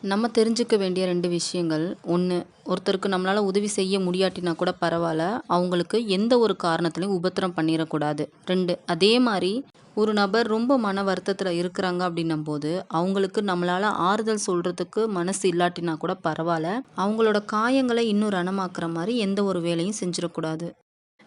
நம்ம தெரிஞ்சுக்க வேண்டிய 2 விஷயங்கள். 1, ஒருத்தருக்கு நம்மளால உதவி செய்ய முடியாட்டினா கூட பரவால்ல. அவங்களுக்கு எந்த ஒரு காரணத்திலயும் உபத்திரம் பண்ணிறக்கூடாது. 2, அதே மாரி ஒரு நபர் ரொம்ப மன வருத்தத்தில இருக்கிறாங்க அப்படின்னம்போது, அவங்களுக்கு நம்மளால ஆறுதல் சொல்றதுக்கு மனசு இல்லாட்டினா கூட பரவால்ல. அவங்களோட காயங்கள இன்னும் ரணமாக்குற மாரி எந்த ஒரு வேலையும் செஞ்சிறக்கூடாது.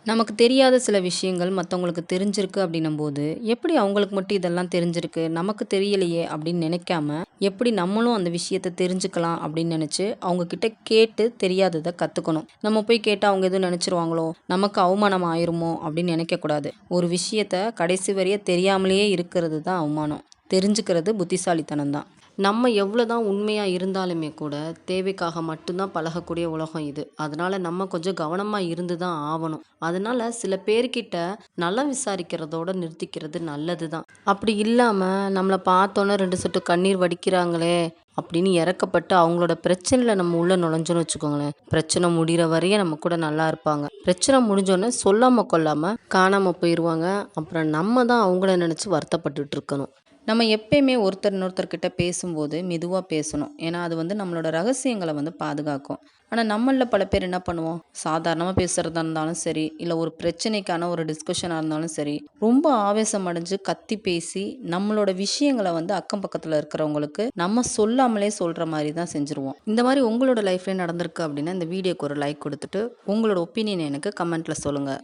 நமக்கு தெரியாத சில விஷயங்கள் மத்தவங்களுக்கு தெரிஞ்சிருக்கு அப்படின்னும்போது, எப்படி அவங்களுக்கு மட்டும் இதெல்லாம் தெரிஞ்சிருக்கு? நமக்கு தெரியலையே அப்படின்னு நினைக்காம, எப்படி நம்மளும் அந்த விஷயத்த தெரிஞ்சுக்கலாம் அப்படின்னு நினைச்சு, அவங்க கிட்ட கேட்டு தெரியாதத கத்துக்கணும். நம்ம போய் கேட்டா அவங்க எதுவும் நினைச்சுருவாங்களோ, நமக்கு அவமானம் ஆயிருமோ அப்படின்னு நினைக்கக்கூடாது. ஒரு விஷயத்த கடைசி வரைய தெரியாமலேயே இருக்கிறது தான் அவமானம். தெரிஞ்சுக்கிறது புத்திசாலித்தனம் தான். நம்ம எவ்வளோ தான் உண்மையா இருந்தாலுமே கூட, தேவைக்காக மட்டும் தான் பழகக்கூடிய உலகம் இது. அதனால நம்ம கொஞ்சம் கவனமா இருந்து தான் ஆவணும். அதனால சில பேர்கிட்ட நலம் விசாரிக்கிறதோட நிறுத்திக்கிறது நல்லது தான். அப்படி இல்லாம நம்மள பார்த்தோன்னே 2 சொட்டு கண்ணீர் வடிக்கிறாங்களே அப்படின்னு இரக்கப்பட்டு அவங்களோட பிரச்சனையில நம்ம உள்ள நுழைஞ்சோன்னு வச்சுக்கோங்களேன், பிரச்சனை முடியிற வரையும் நம்ம கூட நல்லா இருப்பாங்க. பிரச்சனை முடிஞ்சோனே சொல்லாம கொள்ளாம காணாம போயிருவாங்க. அப்புறம் நம்ம தான் அவங்கள நினைச்சு வருத்தப்பட்டுட்டு இருக்கணும். நம்ம எப்பயுமே ஒருத்தர் இன்னொருத்தர்கிட்ட பேசும்போது மெதுவா பேசணும். ஏன்னா, அது நம்மளோட ரகசியங்கள பாதுகாக்கும். ஆனா, நம்மள்ல பல பேர் என்ன பண்ணுவோம்? சாதாரணமா பேசுறதா இருந்தாலும் சரி, இல்ல ஒரு பிரச்சனைக்கான ஒரு டிஸ்கஷனா இருந்தாலும் சரி, ரொம்ப ஆவேசம் அடைஞ்சு கத்தி பேசி, நம்மளோட விஷயங்கள அக்கம் பக்கத்துல இருக்கிறவங்களுக்கு நம்ம சொல்லாமலே சொல்ற மாரி தான் செஞ்சுருவோம். இந்த மாரி உங்களோட லைஃப்ல நடந்திருக்கு அப்படின்னா, இந்த வீடியோக்கு ஒரு லைக் குடுத்துட்டு, உங்களோட ஒப்பீனியன் எனக்கு கமெண்ட்ல சொல்லுங்க.